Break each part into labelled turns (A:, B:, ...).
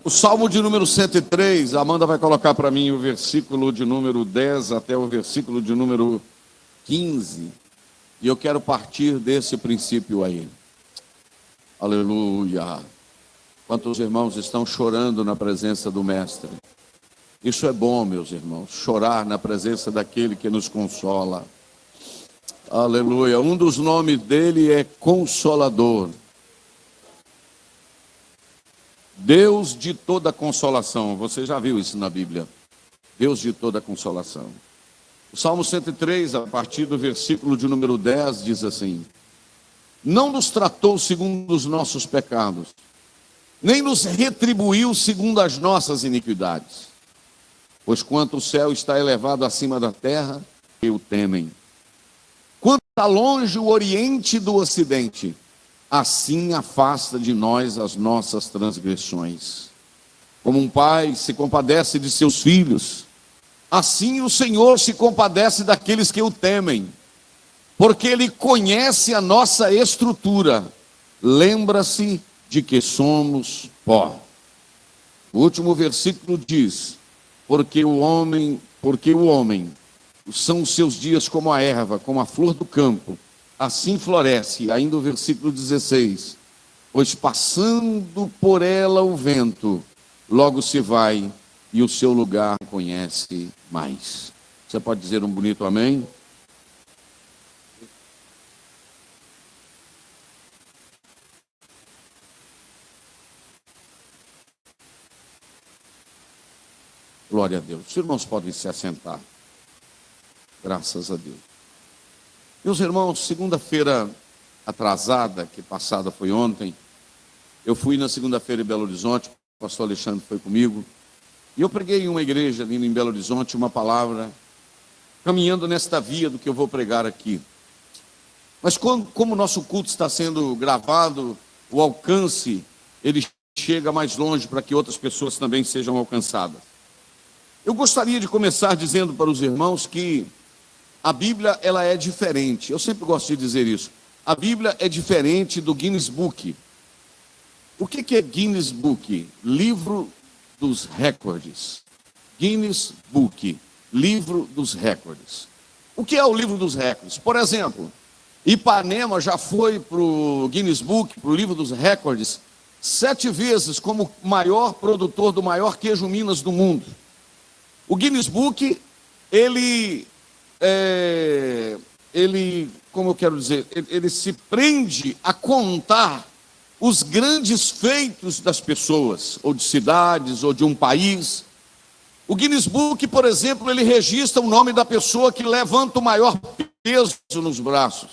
A: O Salmo de número 103, a Amanda vai colocar para mim o versículo de número 10 até o versículo de número 15. E eu quero partir desse princípio aí. Aleluia. Quantos irmãos estão chorando na presença do Mestre? Isso é bom, meus irmãos, chorar na presença daquele que nos consola. Aleluia. Um dos nomes dele é Consolador. Deus de toda consolação. Você já viu isso na Bíblia? Deus de toda consolação. O Salmo 103, a partir do versículo de número 10, diz assim: não nos tratou segundo os nossos pecados, nem nos retribuiu segundo as nossas iniquidades. Pois quanto o céu está elevado acima da terra, que o temem. Quanto está longe o oriente do ocidente, assim afasta de nós as nossas transgressões. Como um pai se compadece de seus filhos, assim o Senhor se compadece daqueles que o temem, porque Ele conhece a nossa estrutura, lembra-se de que somos pó. O último versículo diz: porque o homem são os seus dias como a erva, como a flor do campo, assim floresce. Ainda o versículo 16: pois passando por ela o vento, logo se vai, e o seu lugar conhece mais. Você pode dizer um bonito amém? Glória a Deus. Os irmãos podem se assentar. Graças a Deus. Meus irmãos, segunda-feira atrasada, que passada foi ontem, eu fui na segunda-feira em Belo Horizonte, o pastor Alexandre foi comigo, e eu preguei em uma igreja ali em Belo Horizonte, uma palavra, caminhando nesta via do que eu vou pregar aqui. Mas como o nosso culto está sendo gravado, o alcance, ele chega mais longe para que outras pessoas também sejam alcançadas. Eu gostaria de começar dizendo para os irmãos que a Bíblia, ela é diferente. Eu sempre gosto de dizer isso. A Bíblia é diferente do Guinness Book. O que é Guinness Book? Livro dos Recordes. Guinness Book, livro dos recordes. O que é o livro dos recordes? Por exemplo, Ipanema já foi para o Guinness Book, para o livro dos recordes, 7 vezes como maior produtor do maior queijo Minas do mundo. O Guinness Book, ele, como eu quero dizer, ele se prende a contar os grandes feitos das pessoas, ou de cidades, ou de um país. O Guinness Book, por exemplo, ele registra o nome da pessoa que levanta o maior peso nos braços.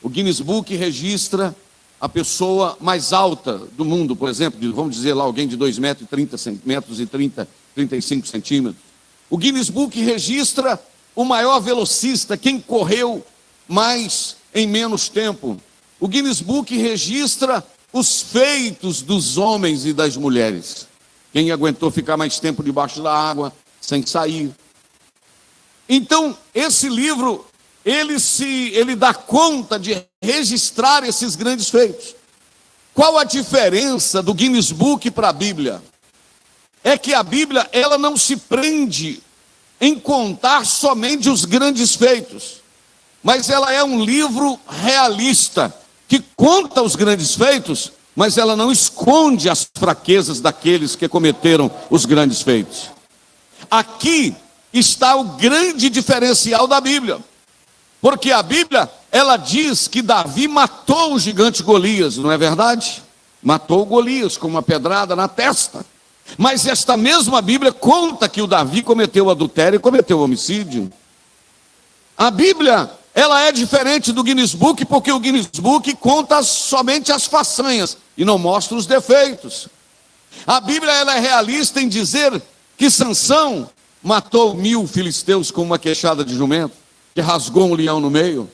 A: O Guinness Book registra a pessoa mais alta do mundo, por exemplo, vamos dizer lá, alguém de 2,30 metros e 35 centímetros. O Guinness Book registra o maior velocista, quem correu mais em menos tempo. O Guinness Book registra os feitos dos homens e das mulheres. Quem aguentou ficar mais tempo debaixo da água, sem sair. Então, esse livro, ele dá conta de registrar esses grandes feitos. Qual a diferença do Guinness Book para a Bíblia? É que a Bíblia, ela não se prende em contar somente os grandes feitos, mas ela é um livro realista, que conta os grandes feitos, mas ela não esconde as fraquezas daqueles que cometeram os grandes feitos. Aqui está o grande diferencial da Bíblia, porque a Bíblia, ela diz que Davi matou o gigante Golias, não é verdade? Matou Golias com uma pedrada na testa. Mas esta mesma Bíblia conta que o Davi cometeu adultério e cometeu homicídio. A Bíblia, ela é diferente do Guinness Book, porque o Guinness Book conta somente as façanhas e não mostra os defeitos. A Bíblia, ela é realista em dizer que Sansão matou 1000 filisteus com uma queixada de jumento, que rasgou um leão no meio.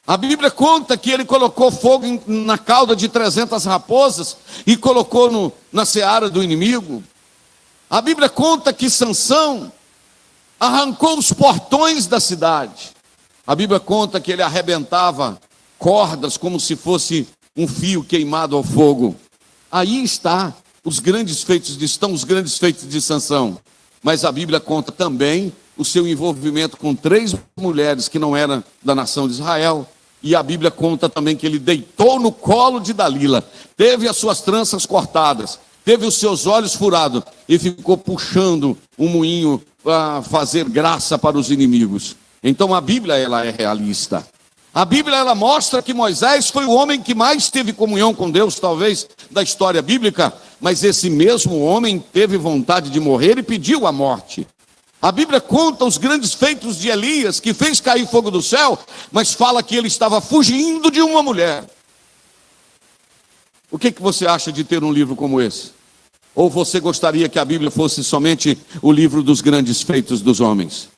A: A Bíblia conta que ele colocou fogo na cauda de 300 raposas e colocou na seara do inimigo. A Bíblia conta que Sansão arrancou os portões da cidade. A Bíblia conta que ele arrebentava cordas como se fosse um fio queimado ao fogo. Aí está estão os grandes feitos de Sansão. Mas a Bíblia conta também o seu envolvimento com 3 mulheres que não eram da nação de Israel. E a Bíblia conta também que ele deitou no colo de Dalila, teve as suas tranças cortadas, teve os seus olhos furados e ficou puxando um moinho para fazer graça para os inimigos. Então a Bíblia, ela é realista. A Bíblia, ela mostra que Moisés foi o homem que mais teve comunhão com Deus, talvez, da história bíblica, mas esse mesmo homem teve vontade de morrer e pediu a morte. A Bíblia conta os grandes feitos de Elias, que fez cair fogo do céu, mas fala que ele estava fugindo de uma mulher. O que você acha de ter um livro como esse? Ou você gostaria que a Bíblia fosse somente o livro dos grandes feitos dos homens?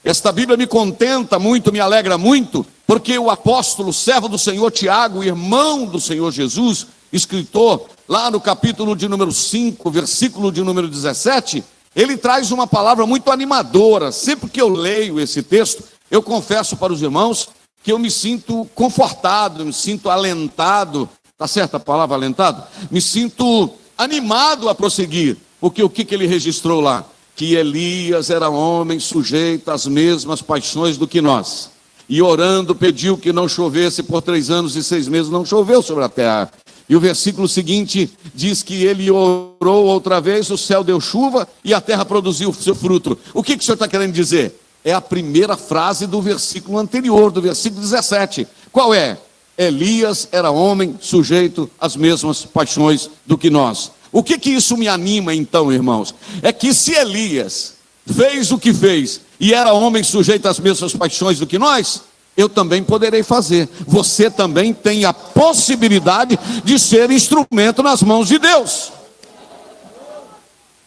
A: Esta Bíblia me contenta muito, me alegra muito, porque o apóstolo, servo do Senhor Tiago, irmão do Senhor Jesus, escritor, lá no capítulo de número 5, versículo de número 17, ele traz uma palavra muito animadora. Sempre que eu leio esse texto, eu confesso para os irmãos que eu me sinto confortado, me sinto alentado, está certa a palavra alentado? Me sinto animado a prosseguir, porque o que ele registrou lá? Que Elias era homem sujeito às mesmas paixões do que nós. E orando pediu que não chovesse por 3 anos e 6 meses, não choveu sobre a terra. E o versículo seguinte diz que ele orou outra vez, o céu deu chuva e a terra produziu o seu fruto. O que o senhor está querendo dizer? É a primeira frase do versículo anterior, do versículo 17. Qual é? Elias era homem sujeito às mesmas paixões do que nós. O que isso me anima então, irmãos? É que se Elias fez o que fez e era homem sujeito às mesmas paixões do que nós, eu também poderei fazer. Você também tem a possibilidade de ser instrumento nas mãos de Deus.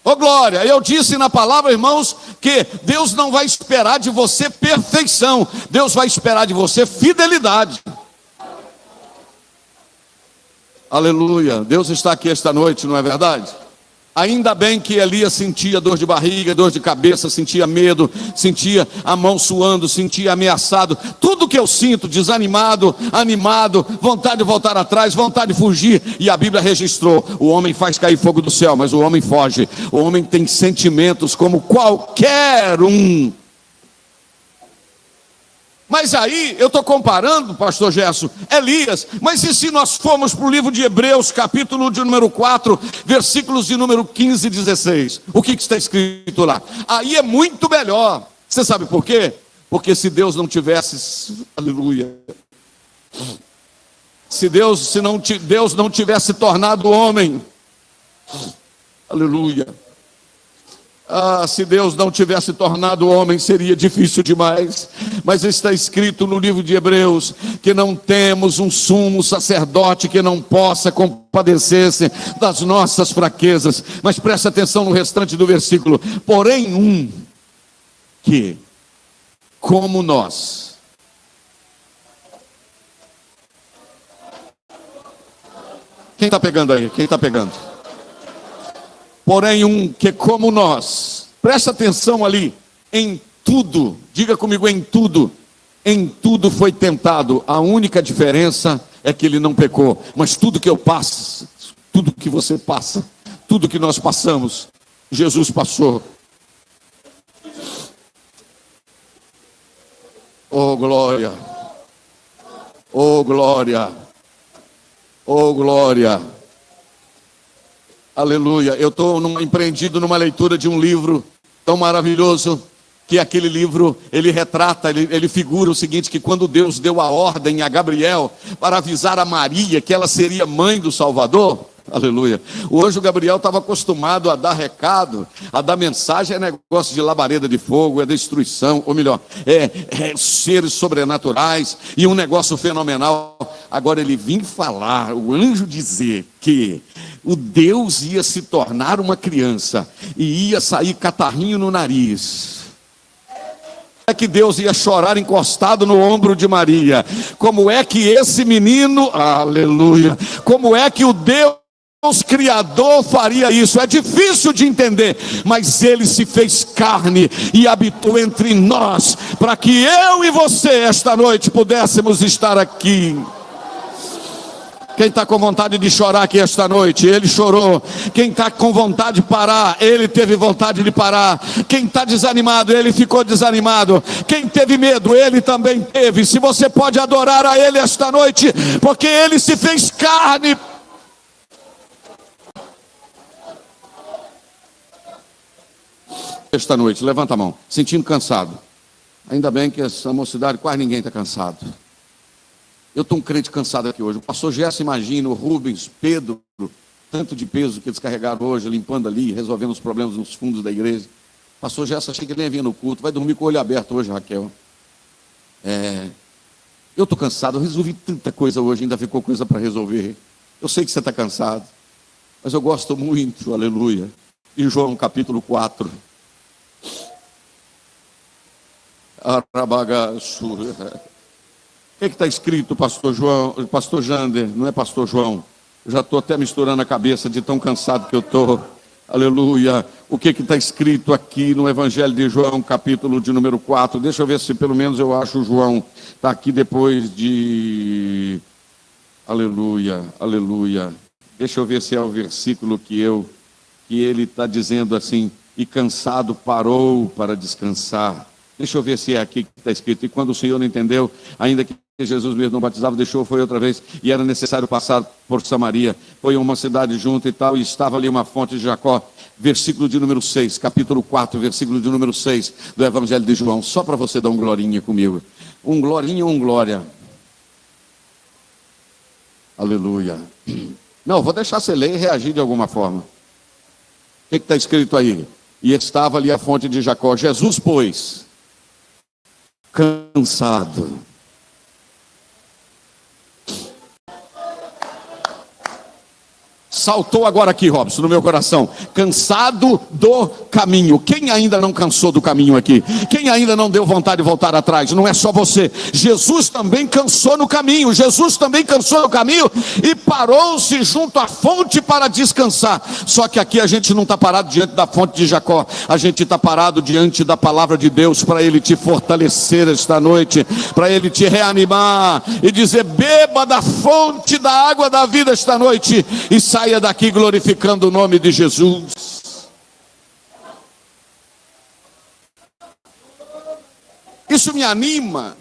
A: Ô glória, eu disse na palavra, irmãos, que Deus não vai esperar de você perfeição, Deus vai esperar de você fidelidade. Aleluia, Deus está aqui esta noite, não é verdade? Ainda bem que Elias sentia dor de barriga, dor de cabeça, sentia medo, sentia a mão suando, sentia ameaçado. Tudo que eu sinto, desanimado, animado, vontade de voltar atrás, vontade de fugir. E a Bíblia registrou, o homem faz cair fogo do céu, mas o homem foge. O homem tem sentimentos como qualquer um. Mas aí, eu estou comparando, pastor Gerson, Elias, mas e se nós formos para o livro de Hebreus, capítulo de número 4, versículos de número 15 e 16, o que está escrito lá? Aí é muito melhor. Você sabe por quê? Porque se Deus não tivesse, aleluia, se Deus não tivesse tornado homem, aleluia, se Deus não tivesse tornado homem, seria difícil demais. Mas está escrito no livro de Hebreus que não temos um sumo sacerdote que não possa compadecer-se das nossas fraquezas. Mas presta atenção no restante do versículo. Porém um que, como nós, quem está pegando aí? Quem está pegando? Porém um que como nós, presta atenção ali, em tudo, diga comigo, em tudo foi tentado. A única diferença é que ele não pecou. Mas tudo que eu passo, tudo que você passa, tudo que nós passamos, Jesus passou. Oh glória, oh glória, oh glória. Aleluia, eu estou empreendido numa leitura de um livro tão maravilhoso, que aquele livro, ele retrata, ele figura o seguinte, que quando Deus deu a ordem a Gabriel para avisar a Maria que ela seria mãe do Salvador, aleluia, o anjo Gabriel estava acostumado a dar recado, a dar mensagem, é negócio de labareda de fogo, é destruição, ou melhor, é seres sobrenaturais, e um negócio fenomenal. Agora ele vinha falar, o anjo dizer que o Deus ia se tornar uma criança e ia sair catarrinho no nariz. É que Deus ia chorar encostado no ombro de Maria. Como é que esse menino, aleluia, como é que o Deus Criador faria isso? É difícil de entender, mas ele se fez carne e habitou entre nós, para que eu e você esta noite pudéssemos estar aqui. Quem está com vontade de chorar aqui esta noite, ele chorou. Quem está com vontade de parar, ele teve vontade de parar. Quem está desanimado, ele ficou desanimado. Quem teve medo, ele também teve. Se você pode adorar a ele esta noite, porque ele se fez carne. Esta noite, levanta a mão, sentindo cansado. Ainda bem que essa mocidade, quase ninguém está cansado. Eu estou um crente cansado aqui hoje. O pastor Gerson, imagina, o Rubens, Pedro, tanto de peso que eles carregaram hoje, limpando ali, resolvendo os problemas nos fundos da igreja. O pastor Gerson, achei que ele nem vinha no culto, vai dormir com o olho aberto hoje, Raquel. Eu estou cansado, eu resolvi tanta coisa hoje, ainda ficou coisa para resolver. Eu sei que você está cansado, mas eu gosto muito, aleluia, de João capítulo 4. Arabagaçu. O que está escrito, pastor Jander? Não é pastor João? Já estou até misturando a cabeça de tão cansado que eu estou. Aleluia. O que está escrito aqui no Evangelho de João, capítulo de número 4? Deixa eu ver se pelo menos eu acho João. Está aqui depois de... Aleluia, aleluia. Deixa eu ver se é o versículo que ele está dizendo assim: e cansado parou para descansar. Deixa eu ver se é aqui que está escrito. E quando o Senhor não entendeu, ainda que Jesus mesmo não batizava, deixou, foi outra vez, e era necessário passar por Samaria. Foi uma cidade junto e tal, e estava ali uma fonte de Jacó. Versículo de número 6, capítulo 4, versículo de número 6 do Evangelho de João. Só para você dar um glorinha comigo. Um glorinha ou um glória? Aleluia. Não, vou deixar você ler e reagir de alguma forma. O que está escrito aí? E estava ali a fonte de Jacó. Jesus, pois, cansado. Saltou agora aqui, Robson, no meu coração. Cansado do caminho. Quem ainda não cansou do caminho aqui? Quem ainda não deu vontade de voltar atrás? Não é só você. Jesus também cansou no caminho. Jesus também cansou no caminho e parou-se junto à fonte para descansar. Só que aqui a gente não está parado diante da fonte de Jacó. A gente está parado diante da palavra de Deus para Ele te fortalecer esta noite, para Ele te reanimar e dizer: beba da fonte da água da vida esta noite e saia daqui glorificando o nome de Jesus. Isso me anima.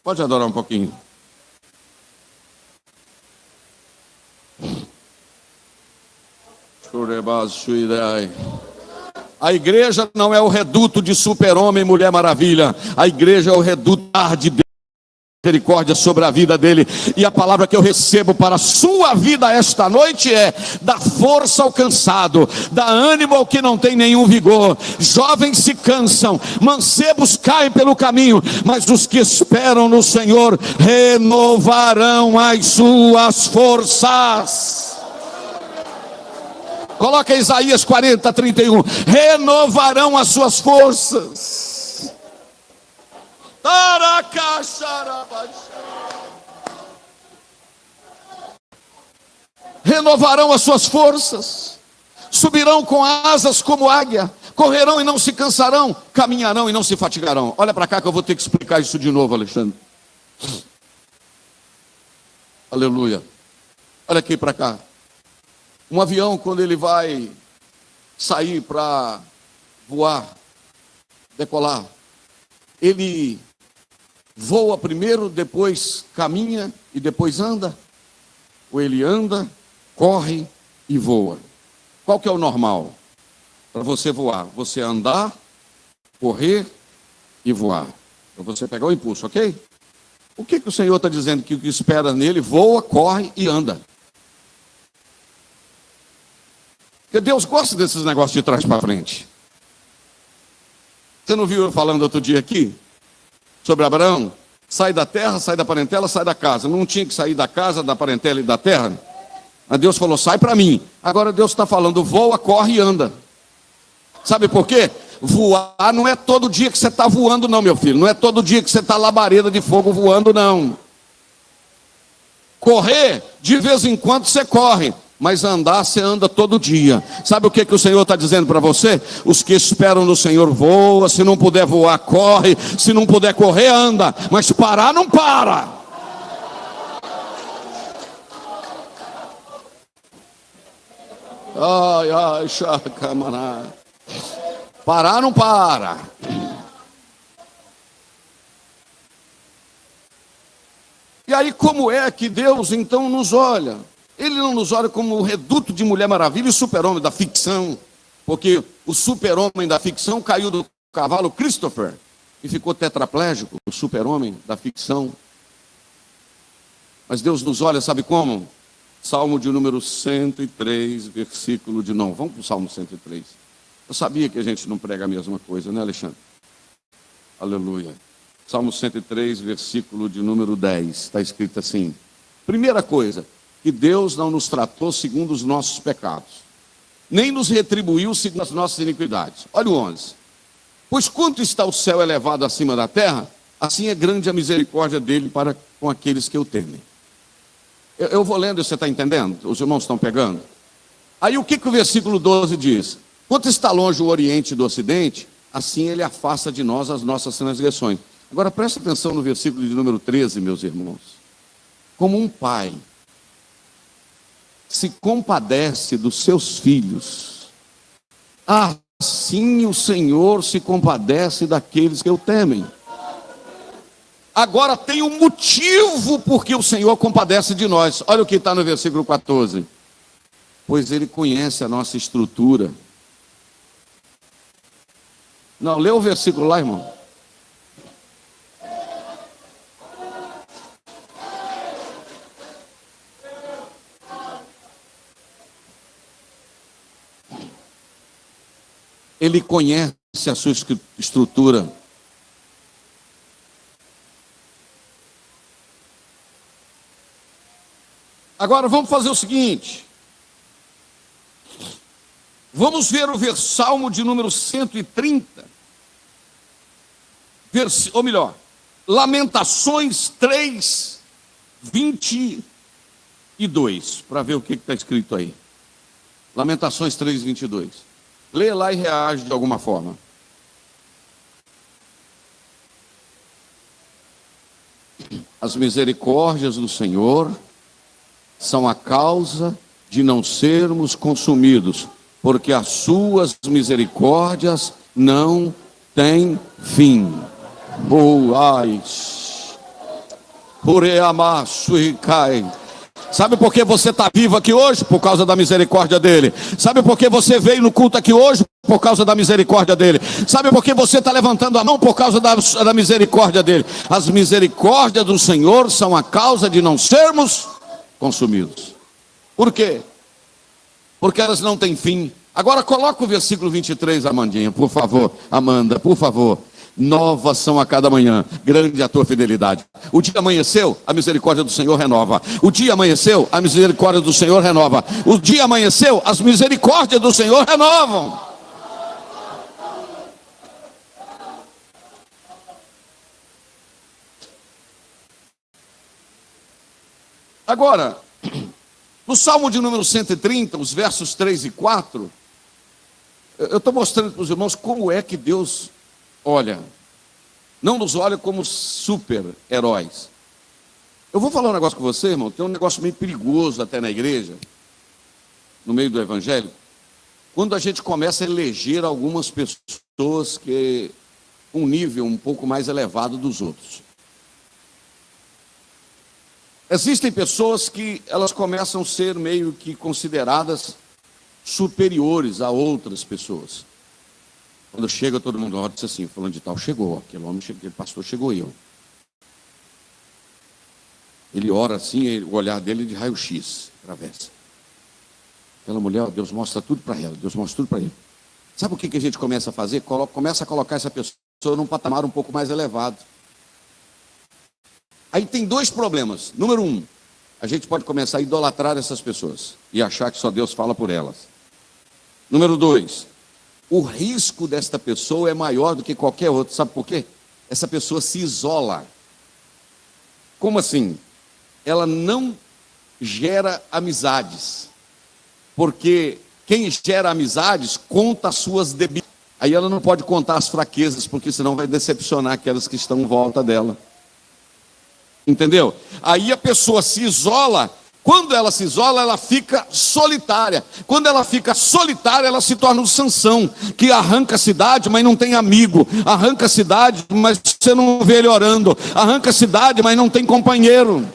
A: Pode adorar um pouquinho. A igreja não é o reduto de super-homem e mulher maravilha. A igreja é o reduto de Deus, misericórdia sobre a vida dele. E a palavra que eu recebo para a sua vida esta noite é: dá força ao cansado, dá ânimo ao que não tem nenhum vigor. Jovens se cansam, mancebos caem pelo caminho, mas os que esperam no Senhor renovarão as suas forças. Coloca Isaías 40:31. Renovarão as suas forças. Renovarão as suas forças, subirão com asas como águia, correrão e não se cansarão, caminharão e não se fatigarão. Olha para cá que eu vou ter que explicar isso de novo, Alexandre. Aleluia. Olha aqui para cá. Um avião, quando ele vai sair para voar, decolar, ele voa primeiro, depois caminha e depois anda? Ou ele anda, corre e voa? Qual que é o normal para você voar? Você andar, correr e voar. Para você pegar o impulso, ok? O que o Senhor está dizendo? Que o que espera nele voa, corre e anda. Porque Deus gosta desses negócios de trás para frente. Você não viu eu falando outro dia aqui? Sobre Abraão? Sai da terra, sai da parentela, sai da casa. Não tinha que sair da casa, da parentela e da terra? Mas Deus falou, sai para mim. Agora Deus está falando, voa, corre e anda. Sabe por quê? Voar não é todo dia que você está voando não, meu filho. Não é todo dia que você está labareda de fogo voando não. Correr, de vez em quando você corre. Mas andar, você anda todo dia. Sabe o que o Senhor está dizendo para você? Os que esperam no Senhor voam. Se não puder voar, corre. Se não puder correr, anda. Mas parar, não para. Ai, ai, chacamaná. Parar, não para. E aí, como é que Deus então nos olha? Ele não nos olha como o reduto de Mulher Maravilha e super-homem da ficção, porque o super-homem da ficção caiu do cavalo Christopher e ficou tetraplégico, o super-homem da ficção. Mas Deus nos olha, sabe como? Salmo de número 103, versículo de 9. Vamos para o Salmo 103. Eu sabia que a gente não prega a mesma coisa, né, Alexandre? Aleluia. Salmo 103, versículo de número 10. Está escrito assim. Primeira coisa, que Deus não nos tratou segundo os nossos pecados, nem nos retribuiu segundo as nossas iniquidades. Olha o 11. Pois quanto está o céu elevado acima da terra, assim é grande a misericórdia dele para com aqueles que o temem. Eu vou lendo, você está entendendo? Os irmãos estão pegando? Aí o que o versículo 12 diz? Quanto está longe o oriente do ocidente, assim ele afasta de nós as nossas transgressões. Agora presta atenção no versículo de número 13, meus irmãos. Como um pai se compadece dos seus filhos, assim o Senhor se compadece daqueles que o temem. Agora tem um motivo porque o Senhor compadece de nós. Olha o que está no versículo 14. Pois Ele conhece a nossa estrutura. Não, lê o versículo lá, irmão. Ele conhece a sua estrutura. Agora vamos fazer o seguinte. Vamos ver o Salmo de número 130. Ou melhor, Lamentações 3, 22. Para ver o que está escrito aí. Lamentações 3, 22. Lê lá e reage de alguma forma. As misericórdias do Senhor são a causa de não sermos consumidos, porque as suas misericórdias não têm fim. Sabe por que você está vivo aqui hoje? Por causa da misericórdia dele. Sabe por que você veio no culto aqui hoje? Por causa da misericórdia dele. Sabe por que você está levantando a mão? Por causa da misericórdia dele. As misericórdias do Senhor são a causa de não sermos consumidos. Por quê? Porque elas não têm fim. Agora coloca o versículo 23, Amandinha, por favor. Amanda, por favor. Novas são a cada manhã, grande a tua fidelidade. O dia amanheceu, a misericórdia do Senhor renova. O dia amanheceu, a misericórdia do Senhor renova. O dia amanheceu, as misericórdias do Senhor renovam. Agora, no Salmo de número 130, os versos 3 e 4, eu estou mostrando para os irmãos como é que Deus olha. Não nos olha como super-heróis. Eu vou falar um negócio com você, irmão, tem um negócio meio perigoso até na igreja, no meio do evangelho, quando a gente começa a eleger algumas pessoas que um nível um pouco mais elevado dos outros. Existem pessoas que elas começam a ser meio que consideradas superiores a outras pessoas. Quando chega, todo mundo olha e diz assim, falando de tal, chegou, aquele homem, aquele pastor chegou eu. Ele ora assim, o olhar dele de raio-x, atravessa. Aquela mulher, Deus mostra tudo para ela, Deus mostra tudo para ele. Sabe o que a gente começa a fazer? Começa a colocar essa pessoa num patamar um pouco mais elevado. Aí tem dois problemas. Número um, a gente pode começar a idolatrar essas pessoas e achar que só Deus fala por elas. Número 2, o risco desta pessoa é maior do que qualquer outro. Sabe por quê? Essa pessoa se isola. Como assim? Ela não gera amizades, porque quem gera amizades conta as suas debilidades. Aí ela não pode contar as fraquezas, porque senão vai decepcionar aquelas que estão em volta dela. Entendeu? Aí a pessoa se isola. Quando ela se isola, ela fica solitária. Quando ela fica solitária, ela se torna um Sansão, que arranca a cidade, mas não tem amigo. Arranca a cidade, mas você não vê ele orando. Arranca a cidade, mas não tem companheiro.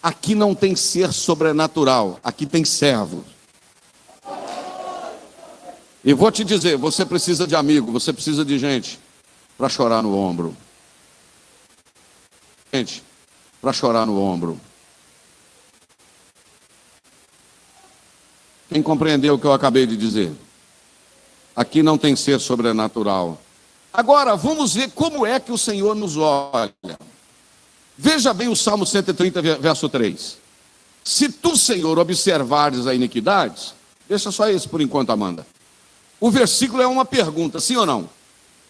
A: Aqui não tem ser sobrenatural, aqui tem servo. E vou te dizer, você precisa de amigo, você precisa de gente para chorar no ombro. Gente, para chorar no ombro. Quem compreendeu o que eu acabei de dizer? Aqui não tem ser sobrenatural. Agora, vamos ver como é que o Senhor nos olha. Veja bem o Salmo 130, verso 3. Se tu, Senhor, observares a iniquidade, deixa só esse por enquanto, Amanda. O versículo é uma pergunta, sim ou não?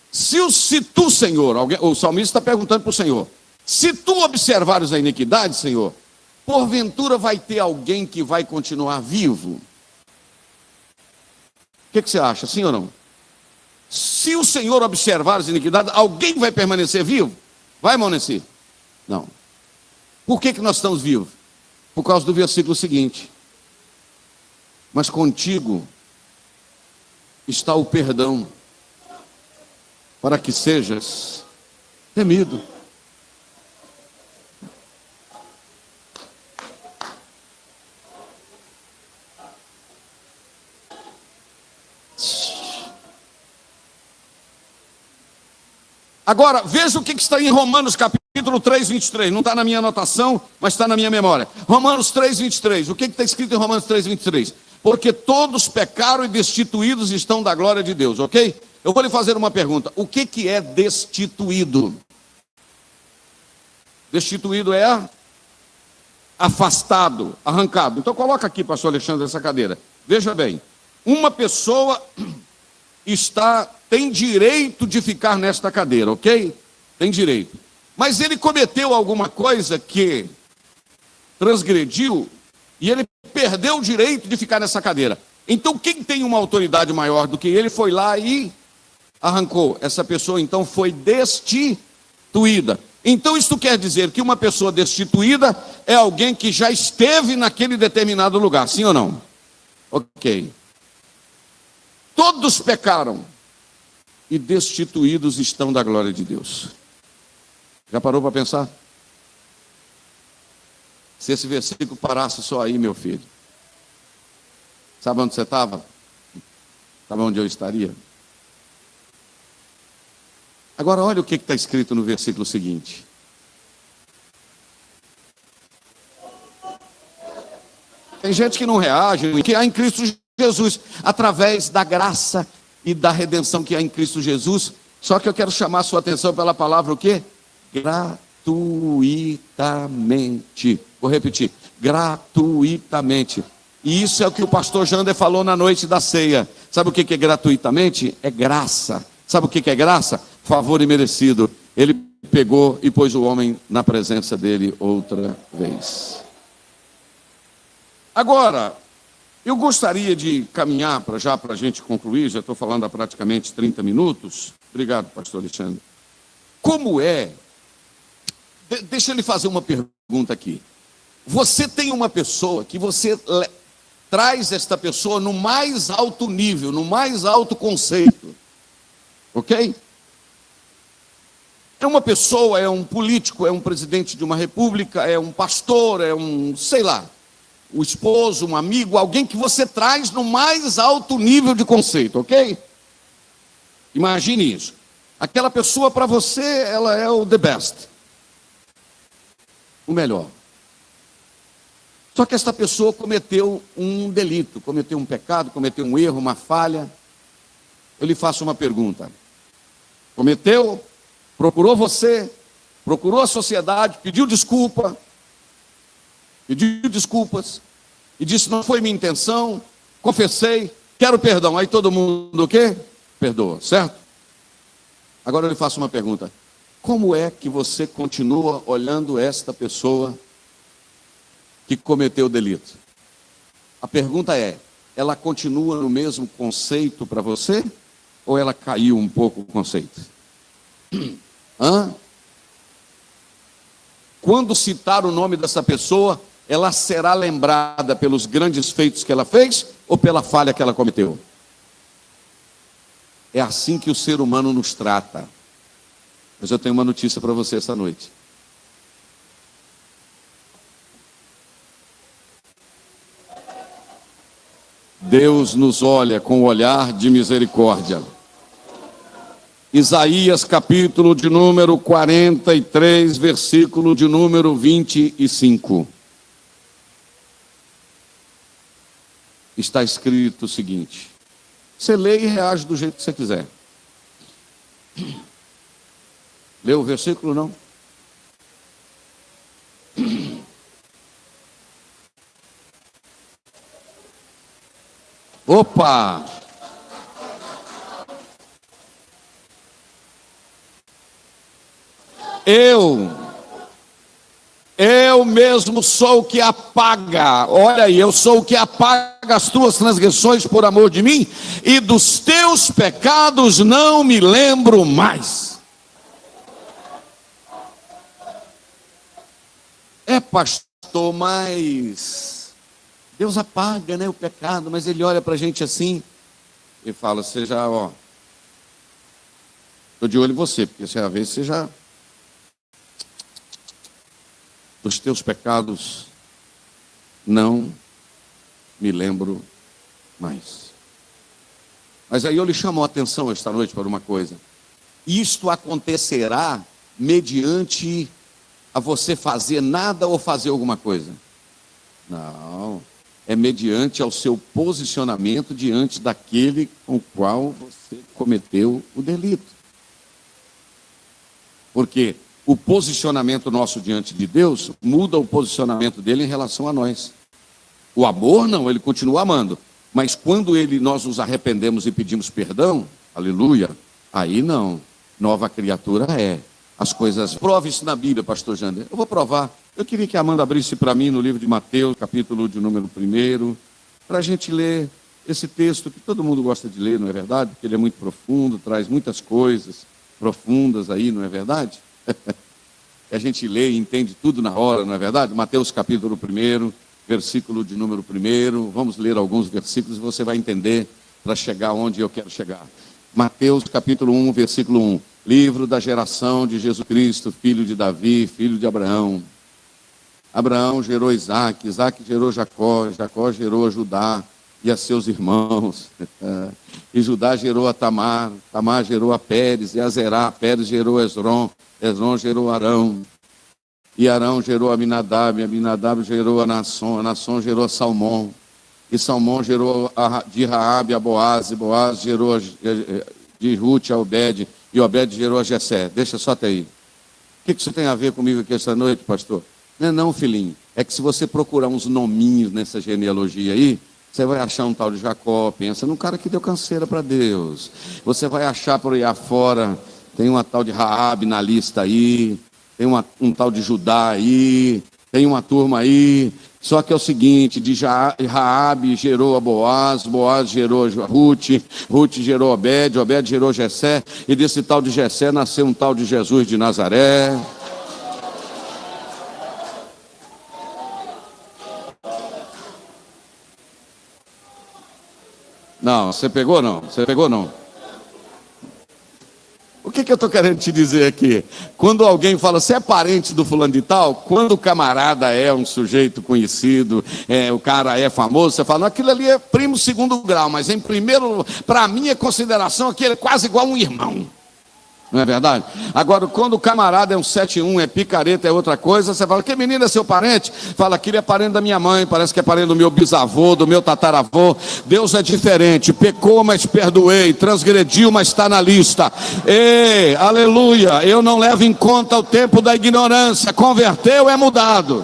A: Se tu, Senhor, o salmista está perguntando para o Senhor, se tu observares a iniquidade, Senhor, porventura vai ter alguém que vai continuar vivo? O que você acha, sim ou não? Se o Senhor observar as iniquidades, alguém vai permanecer vivo? Vai, Monesi? Não. Por que nós estamos vivos? Por causa do versículo seguinte. Mas contigo está o perdão, para que sejas temido. Agora, veja o que está em Romanos capítulo 3, 23. Não está na minha anotação, mas está na minha memória. Romanos 3, 23. O que está escrito em Romanos 3, 23? Porque todos pecaram e destituídos estão da glória de Deus, ok? Eu vou lhe fazer uma pergunta. O que é destituído? Destituído é afastado, arrancado. Então coloca aqui, pastor Alexandre, essa cadeira. Veja bem, uma pessoa tem direito de ficar nesta cadeira, ok? Tem direito. Mas ele cometeu alguma coisa que transgrediu e ele perdeu o direito de ficar nessa cadeira. Então quem tem uma autoridade maior do que ele foi lá e arrancou. Essa pessoa então foi destituída. Então isso quer dizer que uma pessoa destituída é alguém que já esteve naquele determinado lugar, sim ou não? Ok. Todos pecaram e destituídos estão da glória de Deus. Já parou para pensar? Se esse versículo parasse só aí, meu filho, sabe onde você estava? Sabe onde eu estaria? Agora olha o que está escrito no versículo seguinte. Tem gente que não reage, que há em Cristo Jesus, através da graça e da redenção que há em Cristo Jesus. Só que eu quero chamar a sua atenção pela palavra o quê? Gratuitamente. Vou repetir, gratuitamente. E isso é o que o pastor Jander falou na noite da ceia. Sabe o que é gratuitamente? É graça. Sabe o que é graça? Favor imerecido. Ele pegou e pôs o homem na presença dele outra vez. Agora, eu gostaria de caminhar para a gente concluir, já estou falando há praticamente 30 minutos. Obrigado, pastor Alexandre. Como é? Deixa eu lhe fazer uma pergunta aqui. Você tem uma pessoa que você traz esta pessoa no mais alto nível, no mais alto conceito. Ok? É uma pessoa, é um político, é um presidente de uma república, é um pastor, é um, sei lá, o esposo, um amigo, alguém que você traz no mais alto nível de conceito, ok? Imagine isso. Aquela pessoa para você, ela é o the best. O melhor. Só que esta pessoa cometeu um delito, cometeu um pecado, cometeu um erro, uma falha. Eu lhe faço uma pergunta. Cometeu? procurou você, procurou a sociedade, pediu desculpas e disse: não foi minha intenção, confessei, quero perdão. Aí todo mundo o quê? Perdoa, certo? Agora eu lhe faço uma pergunta: como é que você continua olhando esta pessoa que cometeu o delito? A pergunta é: ela continua no mesmo conceito para você? Ou ela caiu um pouco o conceito? Quando citar o nome dessa pessoa, ela será lembrada pelos grandes feitos que ela fez ou pela falha que ela cometeu? É assim que o ser humano nos trata. Mas eu tenho uma notícia para você essa noite. Deus nos olha com o olhar de misericórdia. Isaías capítulo de número 43, versículo de número 25. Está escrito o seguinte. Você lê e reage do jeito que você quiser. Leu o versículo, não? Opa! Eu mesmo sou o que apaga, olha aí, eu sou o que apaga as tuas transgressões por amor de mim, e dos teus pecados não me lembro mais. Pastor, mas Deus apaga, né, o pecado, mas Ele olha para a gente assim e fala: você já, estou de olho em você, porque se é a vez você já... Dos teus pecados não me lembro mais. Mas aí eu lhe chamo a atenção esta noite para uma coisa. Isto acontecerá mediante a você fazer nada ou fazer alguma coisa? Não, é mediante ao seu posicionamento diante daquele com o qual você cometeu o delito. Porque o posicionamento nosso diante de Deus muda o posicionamento dele em relação a nós. O amor não, ele continua amando. Mas quando nós nos arrependemos e pedimos perdão, aleluia, aí não, nova criatura é. As coisas... Prove isso na Bíblia, pastor Jander. Eu vou provar. Eu queria que a Amanda abrisse para mim no livro de Mateus, capítulo de número 1, para a gente ler esse texto que todo mundo gosta de ler, não é verdade? Porque ele é muito profundo, traz muitas coisas profundas aí, não é verdade? A gente lê e entende tudo na hora, não é verdade? Mateus capítulo 1, versículo de número 1. Vamos ler alguns versículos e você vai entender para chegar onde eu quero chegar. Mateus capítulo 1, versículo 1. Livro da geração de Jesus Cristo, filho de Davi, filho de Abraão. Abraão gerou Isaac, Isaac gerou Jacó, Jacó gerou a Judá e a seus irmãos. E Judá gerou a Tamar, Tamar gerou a Pérez, e a Zerá, Pérez gerou Esrom, Esrom gerou Arão. E Arão gerou Aminadab, Aminadab gerou a Nação gerou a Salmão. E Salmão gerou de Raabe a Boaz, e Boaz gerou de Ruth a Obed, e Obed gerou a Jessé. Deixa só até aí. O que isso tem a ver comigo aqui esta noite, pastor? Não, filhinho. É que se você procurar uns nominhos nessa genealogia aí, você vai achar um tal de Jacó, pensa num cara que deu canseira para Deus. Você vai achar por aí afora, tem uma tal de Raabe na lista aí, tem um tal de Judá aí, tem uma turma aí. Só que é o seguinte, de Raabe gerou a Boaz, Boaz gerou a Ruth, Ruth gerou Obed, Obed gerou Jessé, e desse tal de Jessé nasceu um tal de Jesus de Nazaré. Não, você pegou não? Você pegou não? O que eu estou querendo te dizer aqui? Quando alguém fala, você é parente do fulano de tal, quando o camarada é um sujeito conhecido, o cara é famoso, você fala, não, aquilo ali é primo segundo grau, mas em primeiro, para a minha consideração, aquilo é quase igual um irmão. Não é verdade? Agora, quando o camarada é um 71, é picareta, é outra coisa, você fala, que menino é seu parente? Fala, aquele é parente da minha mãe, parece que é parente do meu bisavô, do meu tataravô. Deus é diferente, pecou, mas perdoei, transgrediu, mas está na lista. Ei, aleluia, eu não levo em conta o tempo da ignorância, converteu, é mudado.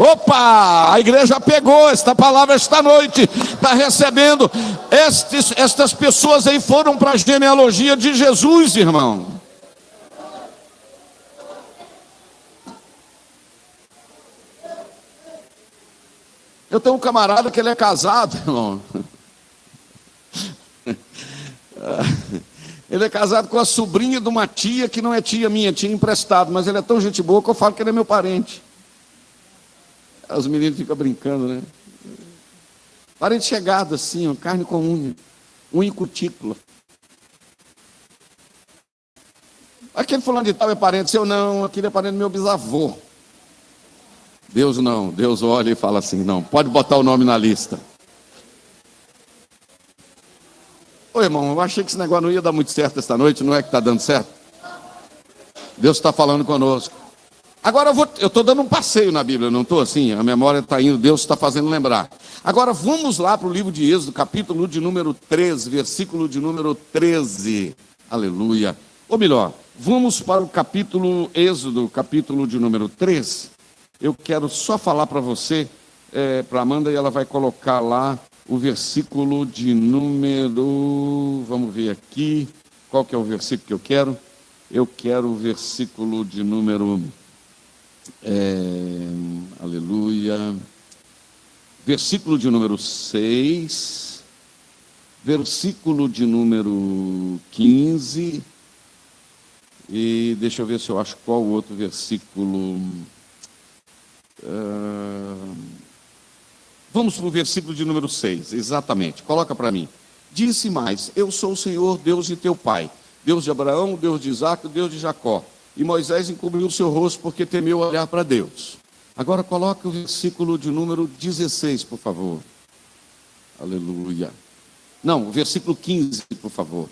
A: Opa, a igreja pegou esta palavra esta noite, está recebendo. Estas pessoas aí foram para a genealogia de Jesus, irmão. Eu tenho um camarada que ele é casado, irmão. Ele é casado com a sobrinha de uma tia que não é tia minha, tia emprestado, mas ele é tão gente boa que eu falo que ele é meu parente. Os meninos ficam brincando, né? Parente chegado assim, ó, carne com unha e cutícula. Aquele fulano de tal é parente seu? Não, aquele é parente do meu bisavô. Deus não, Deus olha e fala assim, não, pode botar o nome na lista. Ô irmão, eu achei que esse negócio não ia dar muito certo esta noite, não é que está dando certo? Deus está falando conosco. Agora eu estou dando um passeio na Bíblia, não estou assim? A memória está indo, Deus está fazendo lembrar. Agora vamos lá para o livro de Êxodo, capítulo de número 13, versículo de número 13. Aleluia. Ou melhor, vamos para o capítulo Êxodo, capítulo de número 13. Eu quero só falar para você, para Amanda, e ela vai colocar lá o versículo de número... Vamos ver aqui, qual que é o versículo que eu quero? Eu quero o versículo de número... aleluia, versículo de número 6, versículo de número 15, e deixa eu ver se eu acho qual o outro versículo. Vamos para o versículo de número 6, exatamente, coloca para mim. Disse mais, eu sou o Senhor, Deus de teu pai, Deus de Abraão, Deus de Isaque, Deus de Jacó. E Moisés encobriu o seu rosto porque temeu olhar para Deus. Agora coloque o versículo de número 16, por favor. Aleluia. Não, o versículo 15, por favor.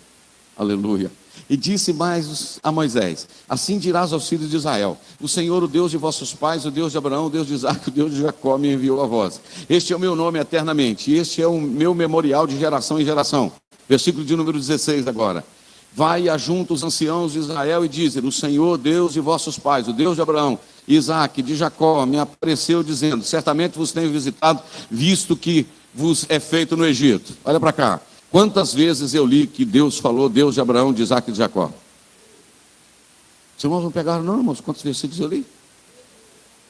A: Aleluia. E disse mais a Moisés, assim dirás aos filhos de Israel, o Senhor, o Deus de vossos pais, o Deus de Abraão, o Deus de Isaque, o Deus de Jacó, me enviou a vós. Este é o meu nome eternamente, e este é o meu memorial de geração em geração. Versículo de número 16 agora. Vai ajunta os anciãos de Israel e diz: o Senhor, Deus de vossos pais, o Deus de Abraão, Isaque, de Jacó, me apareceu dizendo, certamente vos tenho visitado, visto que vos é feito no Egito. Olha para cá, quantas vezes eu li que Deus falou, Deus de Abraão, de Isaque e de Jacó? Os irmãos não pegaram não, irmãos? Quantos versículos eu li?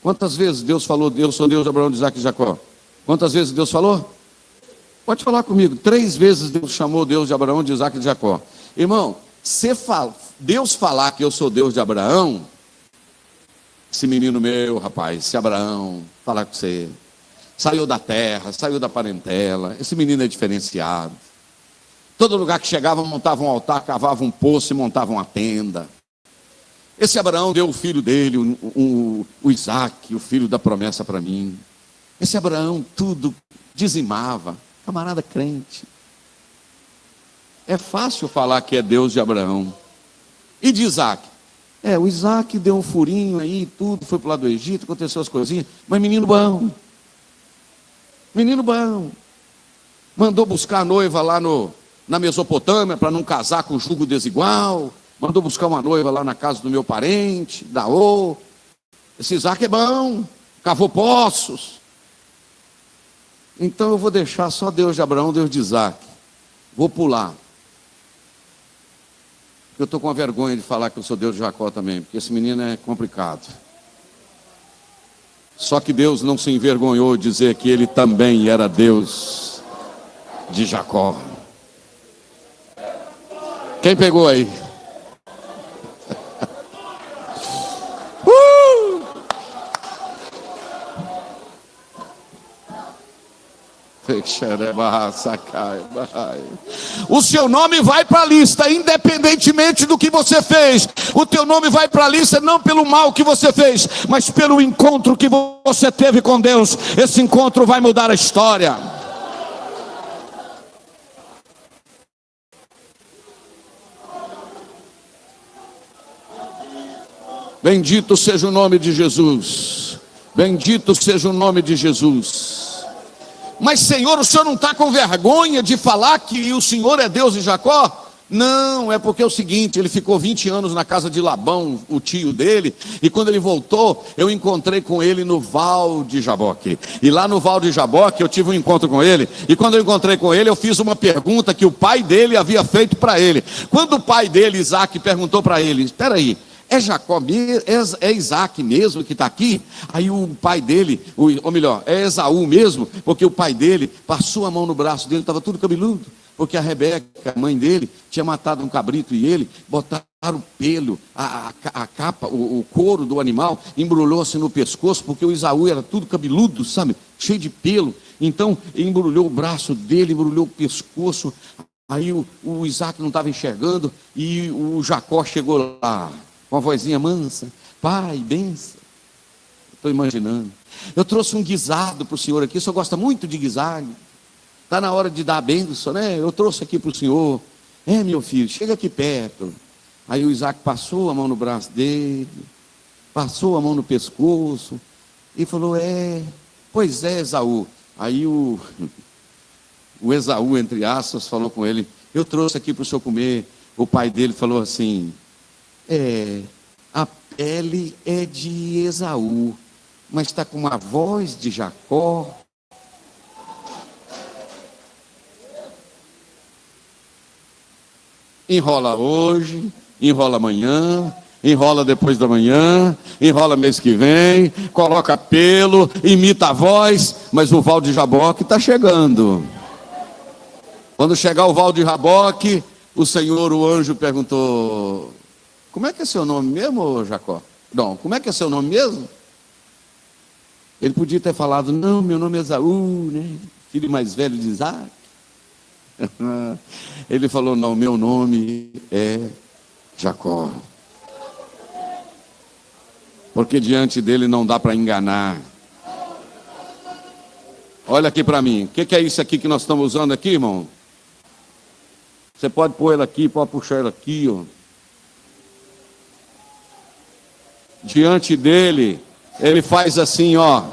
A: Quantas vezes Deus falou, Deus sou Deus de Abraão, de Isaque e de Jacó? Quantas vezes Deus falou? Pode falar comigo, 3 vezes Deus chamou Deus de Abraão, de Isaque e de Jacó. Irmão, Deus falar que eu sou Deus de Abraão, esse menino meu, rapaz, esse Abraão, falar com você, saiu da terra, saiu da parentela, esse menino é diferenciado. Todo lugar que chegava, montava um altar, cavava um poço e montava uma tenda. Esse Abraão deu o filho dele, o Isaque, o filho da promessa para mim. Esse Abraão tudo dizimava, camarada crente. É fácil falar que é Deus de Abraão. E de Isaque? O Isaque deu um furinho aí, tudo, foi para o lado do Egito, aconteceu as coisinhas, mas menino bom. Menino bom. Mandou buscar a noiva lá na Mesopotâmia, para não casar com jugo desigual. Mandou buscar uma noiva lá na casa do meu parente, Daô. Esse Isaque é bom, cavou poços. Então eu vou deixar só Deus de Abraão, Deus de Isaque. Vou pular. Eu estou com a vergonha de falar que eu sou Deus de Jacó também, porque esse menino é complicado. Só que Deus não se envergonhou de dizer que ele também era Deus de Jacó. Quem pegou aí? O seu nome vai para a lista, independentemente do que você fez. O teu nome vai para a lista não pelo mal que você fez, mas pelo encontro que você teve com Deus. Esse encontro vai mudar a história. Bendito seja o nome de Jesus. Bendito seja o nome de Jesus. Mas Senhor, o Senhor não está com vergonha de falar que o Senhor é Deus de Jacó? Não, é porque é o seguinte, ele ficou 20 anos na casa de Labão, o tio dele, e quando ele voltou, eu encontrei com ele no Val de Jaboque. E lá no Val de Jaboque eu tive um encontro com ele, e quando eu encontrei com ele, eu fiz uma pergunta que o pai dele havia feito para ele. Quando o pai dele, Isaac, perguntou para ele: espera aí, é Jacó, é Isaac mesmo que está aqui? Aí o pai dele, ou melhor, é Esaú mesmo, porque o pai dele passou a mão no braço dele, estava tudo cabeludo, porque a Rebeca, a mãe dele, tinha matado um cabrito e ele botaram o pelo, a capa, o couro do animal, embrulhou-se no pescoço, porque o Esaú era tudo cabeludo, sabe, cheio de pelo. Então embrulhou o braço dele, embrulhou o pescoço. Aí o Isaac não estava enxergando e o Jacó chegou lá com a vozinha mansa: pai, benção. Estou imaginando, eu trouxe um guisado para o senhor aqui, o senhor gosta muito de guisado, está na hora de dar a bênção, né? Eu trouxe aqui para o senhor. É, meu filho, chega aqui perto. Aí o Isaac passou a mão no braço dele, passou a mão no pescoço e falou: pois é, Esaú. Aí o Esaú, entre aspas, falou com ele: eu trouxe aqui para o senhor comer. O pai dele falou assim: a pele é de Esaú, mas está com uma voz de Jacó. Enrola hoje, enrola amanhã, enrola depois da manhã, enrola mês que vem, coloca pelo, imita a voz, mas o Val de Jaboque está chegando. Quando chegar o Val de Jaboque, o Senhor, o anjo, perguntou: como é que é seu nome mesmo, Jacó? Não, como é que é seu nome mesmo? Ele podia ter falado: não, meu nome é Esaú, né? Filho mais velho de Isaac. Ele falou: não, meu nome é Jacó. Porque diante dele não dá para enganar. Olha aqui para mim, o que é isso aqui que nós estamos usando aqui, irmão? Você pode pôr ela aqui, pode puxar ela aqui, ó. Diante dele, ele faz assim, ó.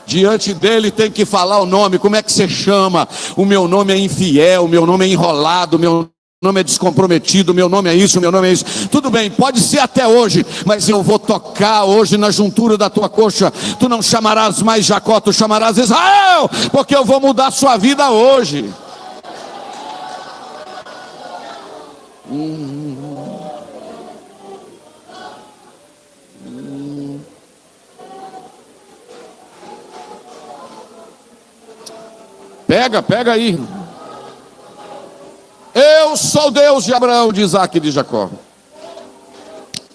A: Diante dele tem que falar o nome. Como é que você chama? O meu nome é infiel, o meu nome é enrolado, o meu nome é descomprometido, o meu nome é isso, o meu nome é isso. Tudo bem, pode ser até hoje, mas eu vou tocar hoje na juntura da tua coxa. Tu não chamarás mais Jacó, tu chamarás Israel, porque eu vou mudar a sua vida hoje. Pega aí. Eu sou o Deus de Abraão, de Isaac e de Jacó.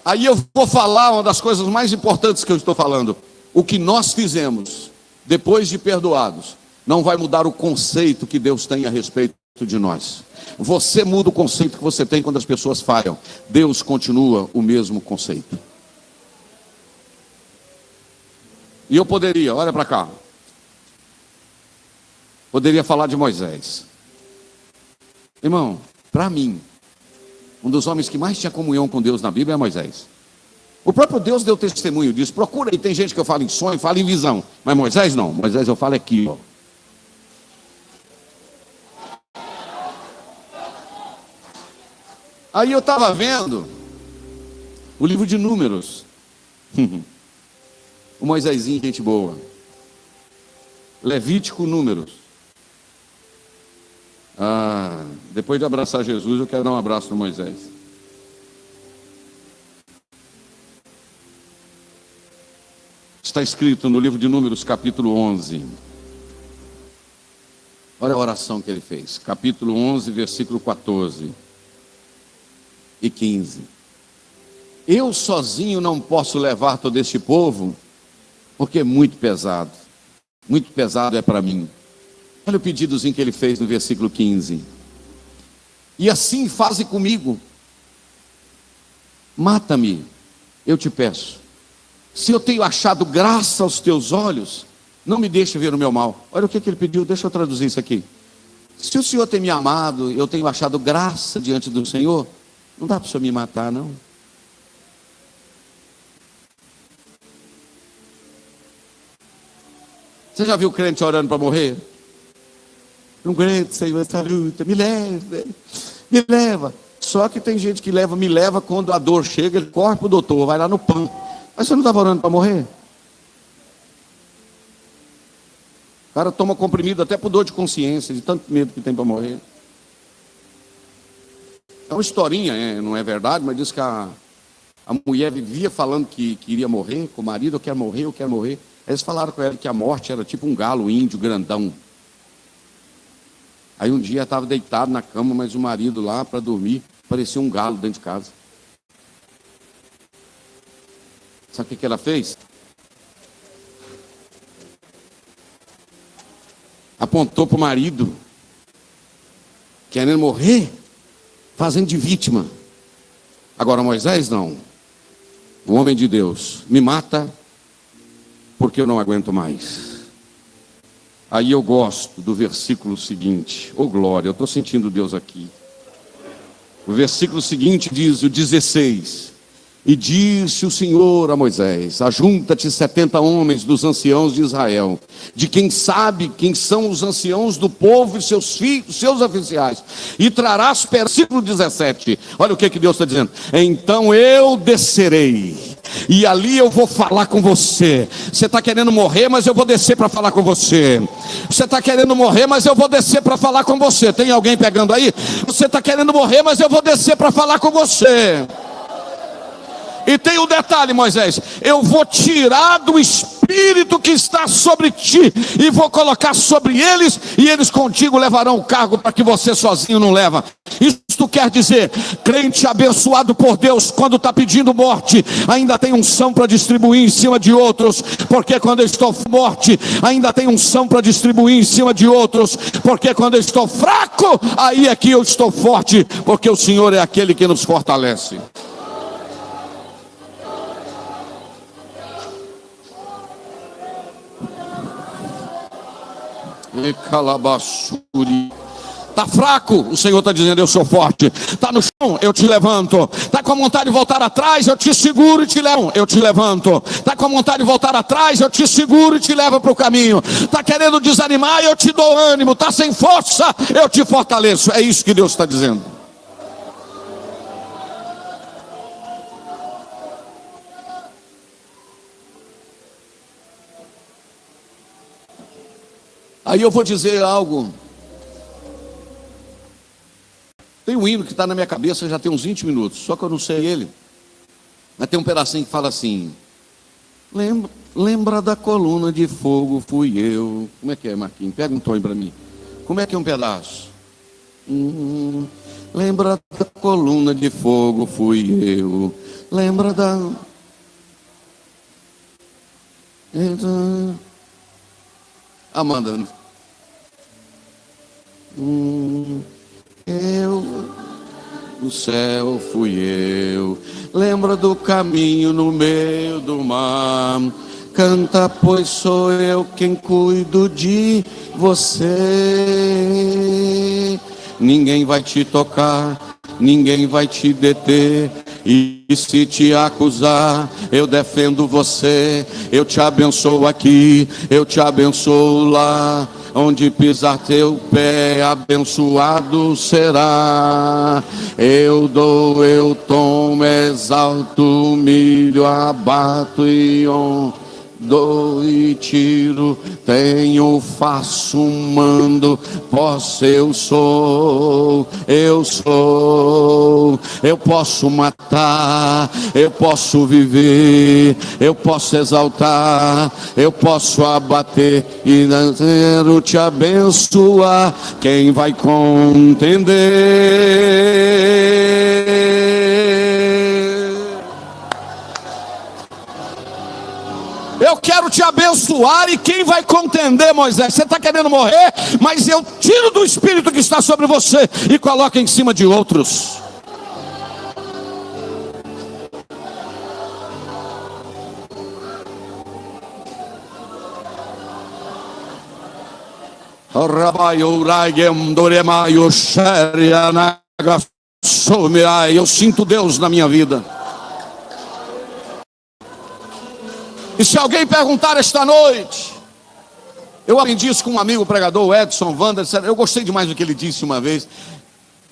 A: Aí eu vou falar uma das coisas mais importantes que eu estou falando. O que nós fizemos depois de perdoados não vai mudar o conceito que Deus tem a respeito de nós. Você muda o conceito que você tem quando as pessoas falham. Deus continua o mesmo conceito. E eu poderia, olha para cá, poderia falar de Moisés. Irmão, para mim, um dos homens que mais tinha comunhão com Deus na Bíblia é Moisés. O próprio Deus deu testemunho disso. Procura aí, tem gente que eu falo em sonho, falo em visão. Mas Moisés não, Moisés eu falo aqui, ó. Aí eu estava vendo o livro de Números. O Moisésinho, gente boa. Levítico, Números. Depois de abraçar Jesus, eu quero dar um abraço no Moisés. Está escrito no livro de Números, capítulo 11. Olha a oração que ele fez. Capítulo 11, versículo 14 e 15. Eu sozinho não posso levar todo este povo, porque é muito pesado. Muito pesado é para mim. Olha o pedidozinho que ele fez no versículo 15. E assim faze comigo. Mata-me, eu te peço. Se eu tenho achado graça aos teus olhos, não me deixe ver o meu mal. Olha o que ele pediu, deixa eu traduzir isso aqui. Se o Senhor tem me amado, eu tenho achado graça diante do Senhor, não dá para o Senhor me matar, não. Você já viu o crente orando para morrer? Não aguento, Senhor, essa luta, me leva, me leva. Só que tem gente que me leva quando a dor chega, ele corre para o doutor, vai lá no PAN. Mas você não estava orando para morrer? O cara toma comprimido até por dor de consciência, de tanto medo que tem para morrer. É uma historinha, não é verdade, mas diz que a mulher vivia falando que queria morrer com o marido, eu quero morrer, eu quero morrer. Aí eles falaram com ela que a morte era tipo um galo índio grandão. Aí um dia estava deitado na cama, mas o marido lá para dormir, parecia um galo dentro de casa. Sabe o que ela fez? Apontou para o marido, querendo morrer, fazendo de vítima. Agora Moisés não. O homem de Deus me mata porque eu não aguento mais. Aí eu gosto do versículo seguinte. Ô glória, eu estou sentindo Deus aqui. O versículo seguinte diz, o 16. E disse o Senhor a Moisés: ajunta-te 70 homens dos anciãos de Israel, de quem sabe quem são os anciãos do povo e seus filhos, seus oficiais, e trarás, versículo 17, olha o que Deus está dizendo: então eu descerei, e ali eu vou falar com você. Você está querendo morrer, mas eu vou descer para falar com você. Você está querendo morrer, mas eu vou descer para falar com você. Tem alguém pegando aí? Você está querendo morrer, mas eu vou descer para falar com você. E tem um detalhe, Moisés: eu vou tirar do espírito que está sobre ti e vou colocar sobre eles, e eles contigo levarão o cargo para que você sozinho não leva. Isto quer dizer, crente abençoado por Deus, quando está pedindo morte, ainda tem unção para distribuir em cima de outros, porque quando eu estou morte, ainda tem unção para distribuir em cima de outros, porque quando eu estou fraco, aí é que eu estou forte, porque o Senhor é aquele que nos fortalece. Está fraco, o Senhor está dizendo: eu sou forte. Está no chão, eu te levanto. Está com vontade de voltar atrás, eu te seguro e te levo. Eu te levanto. Está com vontade de voltar atrás, eu te seguro e te levo para o caminho. Está querendo desanimar, eu te dou ânimo. Está sem força, eu te fortaleço. É isso que Deus está dizendo. Aí eu vou dizer algo. Tem um hino que está na minha cabeça já tem uns 20 minutos, só que eu não sei ele. Mas tem um pedacinho que fala assim: lembra da coluna de fogo, fui eu. Como é que é, Marquinhos? Pega um tom para mim. Como é que é um pedaço? Lembra da coluna de fogo, fui eu. Lembra da... Amanda. No céu fui eu. Lembra do caminho no meio do mar. Canta, pois sou eu quem cuido de você. Ninguém vai te tocar, ninguém vai te deter. E se te acusar, eu defendo você. Eu te abençoo aqui, eu te abençoo lá. Onde pisar teu pé, abençoado será. Eu dou, eu tomo, exalto, humilho, abato e honro. Dou e tiro, tenho, faço, mando, posso, eu sou. Eu posso matar, eu posso viver, eu posso exaltar, eu posso abater e não te abençoar. Quem vai contender? Eu quero te abençoar, e quem vai contender, Moisés? Você está querendo morrer, mas eu tiro do espírito que está sobre você e coloco em cima de outros. Eu sinto Deus na minha vida. E se alguém perguntar esta noite, eu aprendi isso com um amigo pregador, o Edson Wander, eu gostei demais do que ele disse uma vez.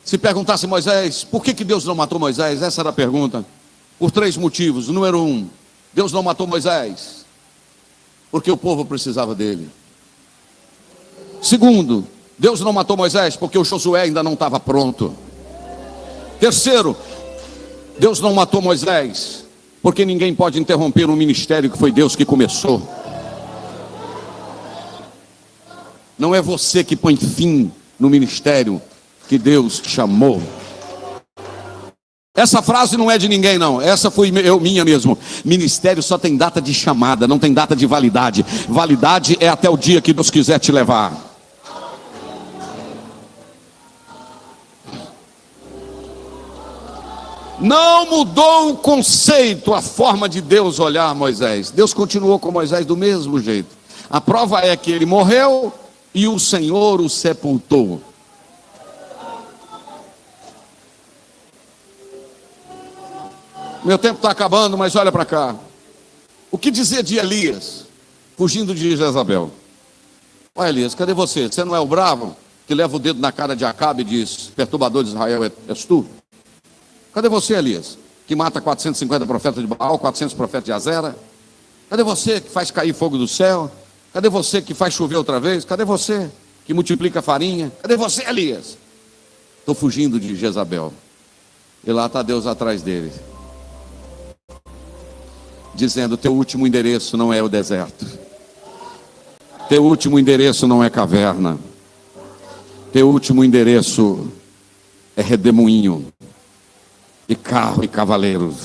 A: Se perguntasse Moisés, por que Deus não matou Moisés? Essa era a pergunta. Por 3 motivos. Número 1, Deus não matou Moisés porque o povo precisava dele. Segundo, Deus não matou Moisés porque o Josué ainda não estava pronto. Terceiro, Deus não matou Moisés porque ninguém pode interromper um ministério que foi Deus que começou. Não é você que põe fim no ministério que Deus chamou. Essa frase não é de ninguém, não. Essa foi minha mesmo. Ministério só tem data de chamada, não tem data de validade. Validade é até o dia que Deus quiser te levar. Não mudou o conceito, a forma de Deus olhar Moisés. Deus continuou com Moisés do mesmo jeito. A prova é que ele morreu e o Senhor o sepultou. Meu tempo está acabando, mas olha para cá. O que dizer de Elias, fugindo de Jezabel? Olha, Elias, cadê você? Você não é o bravo que leva o dedo na cara de Acabe e diz: perturbador de Israel és tu? Cadê você, Elias, que mata 450 profetas de Baal, 400 profetas de Azera? Cadê você que faz cair fogo do céu? Cadê você que faz chover outra vez? Cadê você que multiplica a farinha? Cadê você, Elias? Estou fugindo de Jezabel. E lá está Deus atrás dele, dizendo: teu último endereço não é o deserto, teu último endereço não é caverna, teu último endereço é redemoinho e carro e cavaleiros.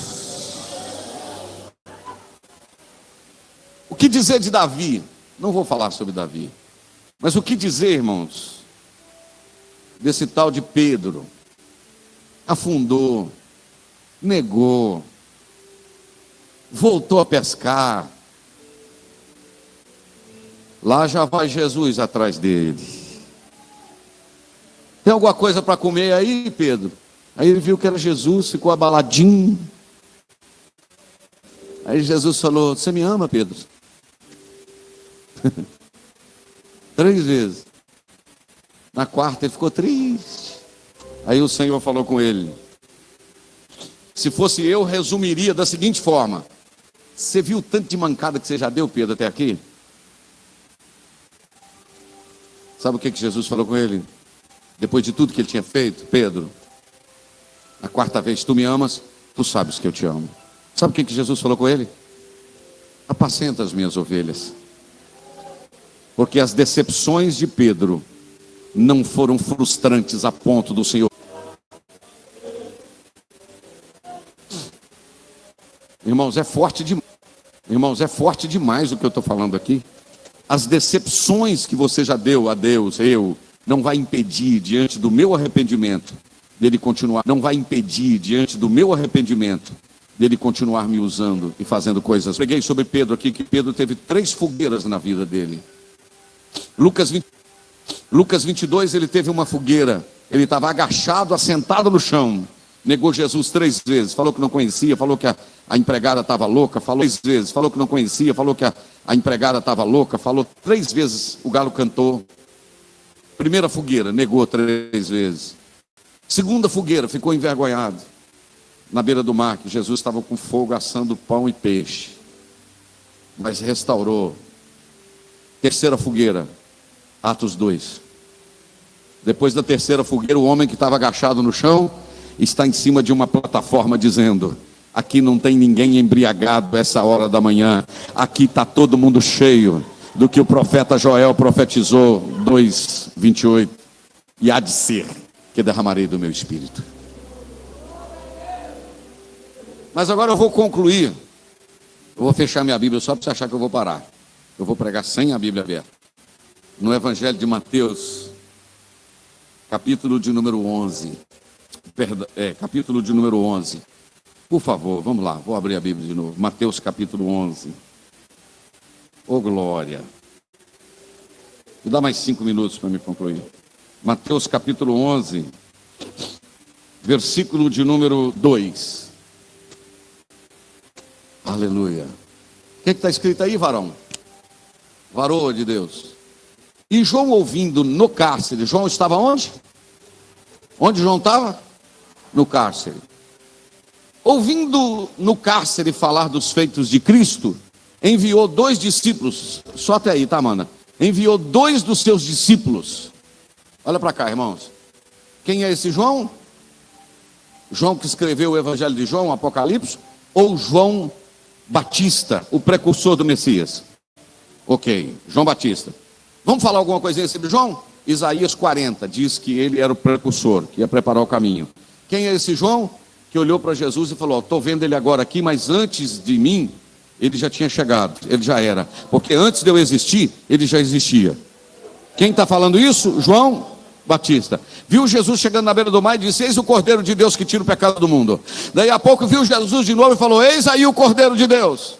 A: O que dizer de Davi? Não vou falar sobre Davi, mas o que dizer, irmãos, desse tal de Pedro? Afundou, negou, voltou a pescar. Lá já vai Jesus atrás dele. Tem alguma coisa para comer aí, Pedro? Aí ele viu que era Jesus, ficou abaladinho. Aí Jesus falou: você me ama, Pedro? 3 vezes. Na quarta ele ficou triste. Aí o Senhor falou com ele: se fosse eu, resumiria da seguinte forma: você viu o tanto de mancada que você já deu, Pedro, até aqui? Sabe o que Jesus falou com ele? Depois de tudo que ele tinha feito: Pedro, a 4ª vez, tu me amas, tu sabes que eu te amo. Sabe o que Jesus falou com ele? Apacenta as minhas ovelhas. Porque as decepções de Pedro não foram frustrantes a ponto do Senhor. Irmãos, é forte demais. Irmãos, é forte demais o que eu estou falando aqui. As decepções que você já deu a Deus, não vai impedir diante do meu arrependimento dele continuar. Não vai impedir diante do meu arrependimento dele continuar me usando e fazendo coisas. Preguei sobre Pedro aqui, que Pedro teve 3 fogueiras na vida dele. Lucas 22, ele teve uma fogueira. Ele estava agachado, assentado no chão. Negou Jesus 3 vezes, falou que não conhecia, falou que a empregada estava louca, falou 3 vezes, falou que não conhecia, falou que a empregada estava louca, falou 3 vezes, o galo cantou. Primeira fogueira, negou 3 vezes. Segunda fogueira, ficou envergonhado. Na beira do mar, que Jesus estava com fogo assando pão e peixe, mas restaurou. Terceira fogueira, Atos 2. Depois da terceira fogueira, o homem que estava agachado no chão está em cima de uma plataforma dizendo: aqui não tem ninguém embriagado essa hora da manhã, aqui está todo mundo cheio do que o profeta Joel profetizou, 2:28, e há de ser que derramarei do meu espírito. Mas agora eu vou concluir. Eu vou fechar minha Bíblia só para você achar que eu vou parar. Eu vou pregar sem a Bíblia aberta. No Evangelho de Mateus, capítulo de número 11. Capítulo de número 11. Por favor, vamos lá, vou abrir a Bíblia de novo. Mateus capítulo 11. Oh glória. Me dá mais 5 minutos para me concluir. Mateus capítulo 11, versículo de número 2. Aleluia. O que está escrito aí, varão? Varoa de Deus. E João, ouvindo no cárcere, João estava onde? Onde João estava? No cárcere. Ouvindo no cárcere falar dos feitos de Cristo, enviou 2 discípulos, só até aí, tá, Amanda? Enviou 2 dos seus discípulos. Olha para cá, irmãos. Quem é esse João? João que escreveu o Evangelho de João, o Apocalipse? Ou João Batista, o precursor do Messias? Ok, João Batista. Vamos falar alguma coisinha sobre João? Isaías 40 diz que ele era o precursor, que ia preparar o caminho. Quem é esse João? Que olhou para Jesus e falou: estou vendo ele agora aqui, mas antes de mim, ele já tinha chegado, ele já era. Porque antes de eu existir, ele já existia. Quem está falando isso? João Batista. Viu Jesus chegando na beira do mar e disse: eis o Cordeiro de Deus que tira o pecado do mundo. Daí a pouco viu Jesus de novo e falou: eis aí o Cordeiro de Deus.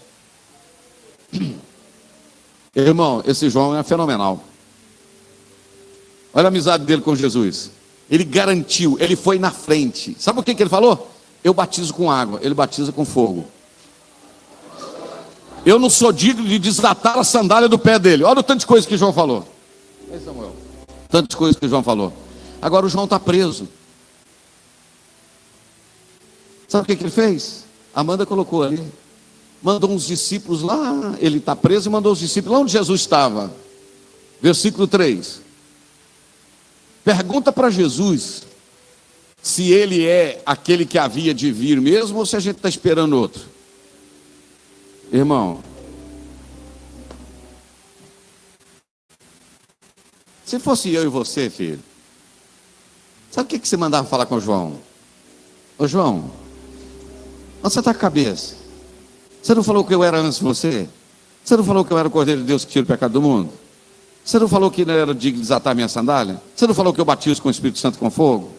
A: Irmão, esse João é fenomenal. Olha a amizade dele com Jesus. Ele garantiu, ele foi na frente. Sabe o que ele falou? Eu batizo com água, ele batiza com fogo. Eu não sou digno de desatar a sandália do pé dele. Olha o tanto de coisa que João falou. Ei, Samuel. Tantas coisas que João falou. Agora o João está preso. Sabe o que ele fez? Amanda colocou ali. Mandou uns discípulos lá. Ele está preso e mandou os discípulos lá onde Jesus estava. Versículo 3. Pergunta para Jesus se ele é aquele que havia de vir mesmo ou se a gente está esperando outro. Irmão, se fosse eu e você, filho, sabe o que você mandava falar com o João? Ô João, onde você está com a cabeça? Você não falou que eu era antes de você? Você não falou que eu era o Cordeiro de Deus que tira o pecado do mundo? Você não falou que não era digno de desatar minha sandália? Você não falou que eu batizo com o Espírito Santo com fogo?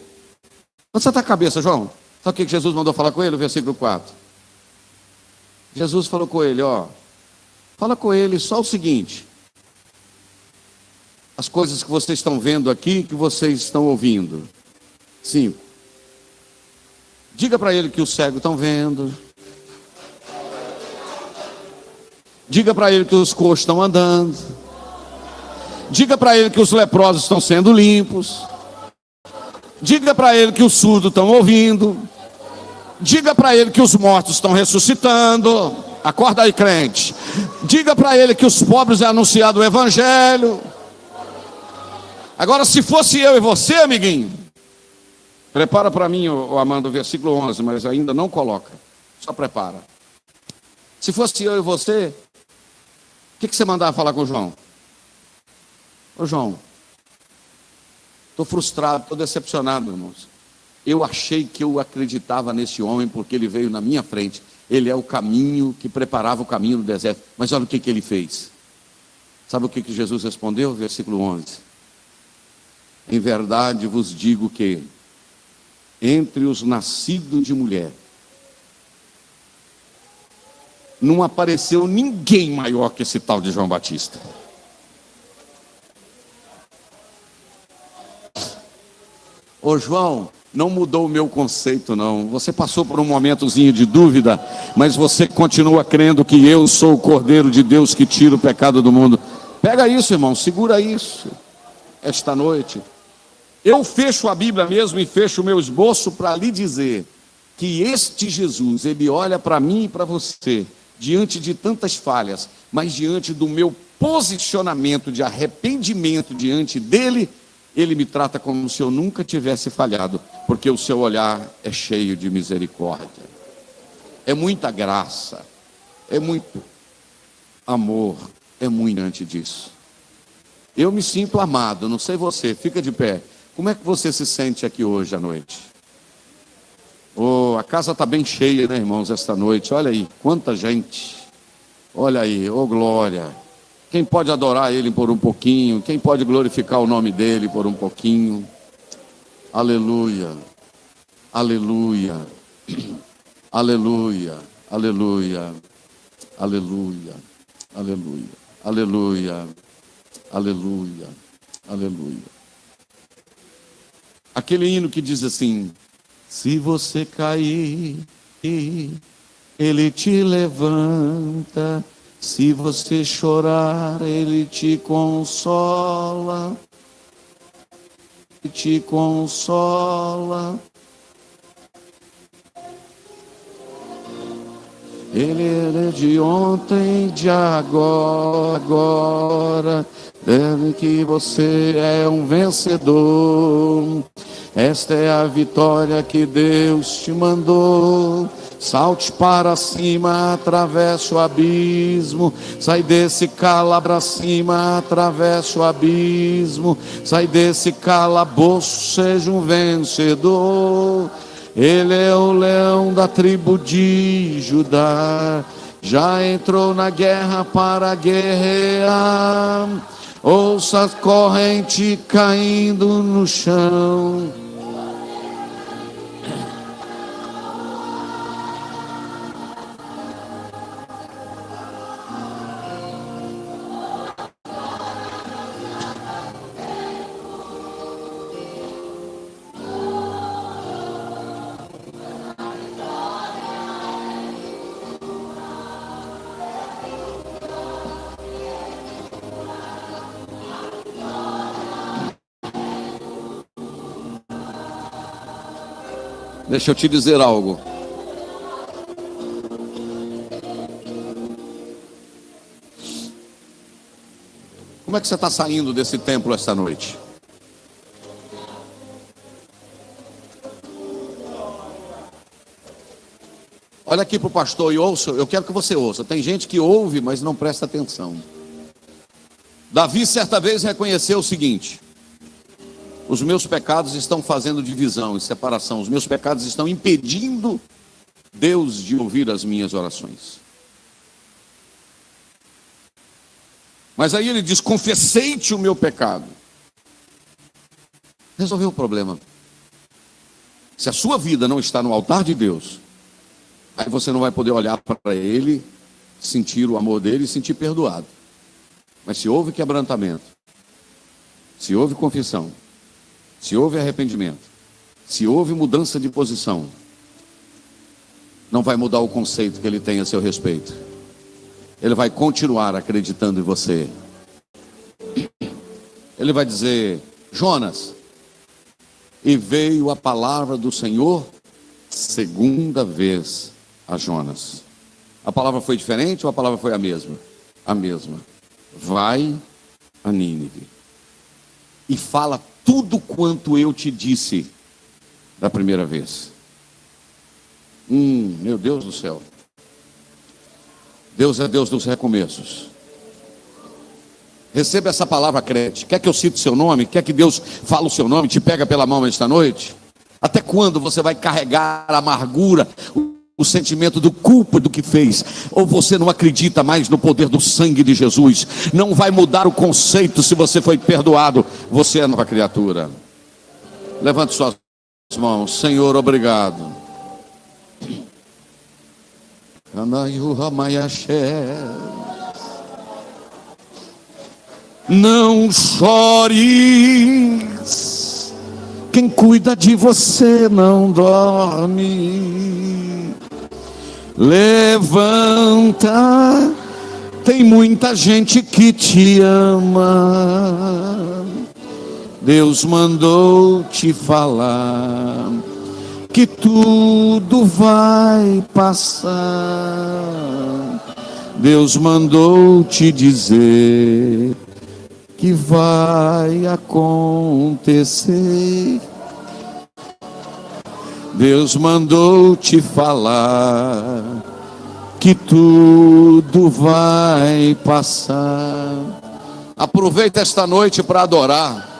A: Onde você está com a cabeça, João? Sabe o que Jesus mandou falar com ele? O versículo 4. Jesus falou com ele, ó, fala com ele só o seguinte: as coisas que vocês estão vendo aqui, que vocês estão ouvindo. 5. Diga para ele que os cegos estão vendo. Diga para ele que os coxos estão andando. Diga para ele que os leprosos estão sendo limpos. Diga para ele que os surdos estão ouvindo. Diga para ele que os mortos estão ressuscitando. Acorda aí, crente. Diga para ele que os pobres é anunciado o evangelho. Agora, se fosse eu e você, amiguinho, prepara para mim, Amanda, o versículo 11, mas ainda não coloca. Só prepara. Se fosse eu e você, o que você mandava falar com o João? Ô João, estou frustrado, estou decepcionado, irmãos. Eu achei que eu acreditava nesse homem porque ele veio na minha frente. Ele é o caminho que preparava o caminho no deserto. Mas olha o que ele fez. Sabe o que Jesus respondeu? Versículo 11. Em verdade vos digo que entre os nascidos de mulher não apareceu ninguém maior que esse tal de João Batista. Ô João, não mudou o meu conceito não. Você passou por um momentozinho de dúvida, mas você continua crendo que eu sou o Cordeiro de Deus que tira o pecado do mundo. Pega isso, irmão, segura isso esta noite. Eu fecho a Bíblia mesmo e fecho o meu esboço para lhe dizer que este Jesus, ele olha para mim e para você, diante de tantas falhas, mas diante do meu posicionamento de arrependimento diante dele, ele me trata como se eu nunca tivesse falhado, porque o seu olhar é cheio de misericórdia, é muita graça, é muito amor, é muito diante disso. Eu me sinto amado, não sei você, fica de pé. Como é que você se sente aqui hoje à noite? Oh, a casa está bem cheia, né, irmãos, esta noite. Olha aí, quanta gente. Olha aí, oh glória. Quem pode adorar Ele por um pouquinho? Quem pode glorificar o nome dEle por um pouquinho? Aleluia, aleluia, aleluia, aleluia, aleluia, aleluia, aleluia, Aleluia, aleluia. Aquele hino que diz assim: se você cair, Ele te levanta. Se você chorar, Ele te consola. Te consola. Ele é de ontem, de agora. Deve que você é um vencedor. Esta é a vitória que Deus te mandou. Salte para cima, atravesse o abismo. Sai desse cala para cima, atravesse o abismo. Sai desse calabouço, seja um vencedor. Ele é o leão da tribo de Judá. Já entrou na guerra para guerrear. Ouça a corrente caindo no chão. Deixa eu te dizer algo. Como é que você está saindo desse templo esta noite? Olha aqui para o pastor e ouça. Eu quero que você ouça. Tem gente que ouve, mas não presta atenção. Davi certa vez reconheceu o seguinte: os meus pecados estão fazendo divisão e separação. Os meus pecados estão impedindo Deus de ouvir as minhas orações. Mas aí ele diz: confessei-te o meu pecado. Resolveu o problema. Se a sua vida não está no altar de Deus, aí você não vai poder olhar para Ele, sentir o amor dele e sentir perdoado. Mas se houve quebrantamento, se houve confissão, se houve arrependimento, se houve mudança de posição, não vai mudar o conceito que Ele tem a seu respeito. Ele vai continuar acreditando em você. Ele vai dizer: Jonas, e veio a palavra do Senhor segunda vez a Jonas. A palavra foi diferente ou a palavra foi a mesma? A mesma. Vai a Nínive e fala tudo quanto eu te disse da primeira vez. Meu Deus do céu. Deus é Deus dos recomeços. Receba essa palavra, crente. Quer que eu cite seu nome? Quer que Deus fale o seu nome? Te pega pela mão esta noite? Até quando você vai carregar a amargura, o sentimento do culpa do que fez? Ou você não acredita mais no poder do sangue de Jesus? Não vai mudar o conceito se você foi perdoado. Você é nova criatura. Levante suas mãos. Senhor, obrigado. Não chores, quem cuida de você não dorme. Levanta, tem muita gente que te ama. Deus mandou te falar que tudo vai passar. Deus mandou te dizer que vai acontecer. Deus mandou te falar que tudo vai passar. Aproveita esta noite para adorar.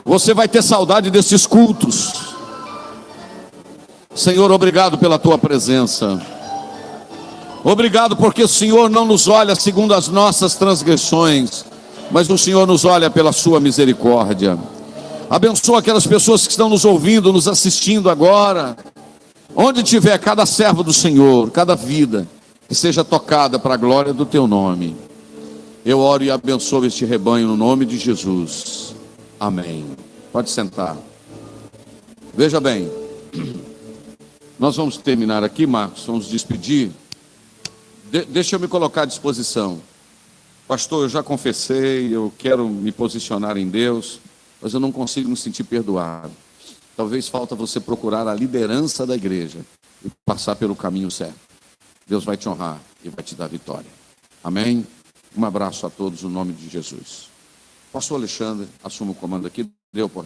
A: Você vai ter saudade desses cultos. Senhor, obrigado pela tua presença. Obrigado porque o Senhor não nos olha segundo as nossas transgressões, mas o Senhor nos olha pela sua misericórdia. Abençoa aquelas pessoas que estão nos ouvindo, nos assistindo agora. Onde tiver cada servo do Senhor, cada vida, que seja tocada para a glória do teu nome. Eu oro e abençoo este rebanho no nome de Jesus. Amém. Pode sentar. Veja bem, nós vamos terminar aqui, Marcos, vamos despedir. Deixa eu me colocar à disposição. Pastor, eu já confessei, eu quero me posicionar em Deus, mas eu não consigo me sentir perdoado. Talvez falta você procurar a liderança da igreja e passar pelo caminho certo. Deus vai te honrar e vai te dar vitória. Amém? Um abraço a todos no nome de Jesus. Pastor Alexandre, assuma o comando aqui. Dê oportunidade.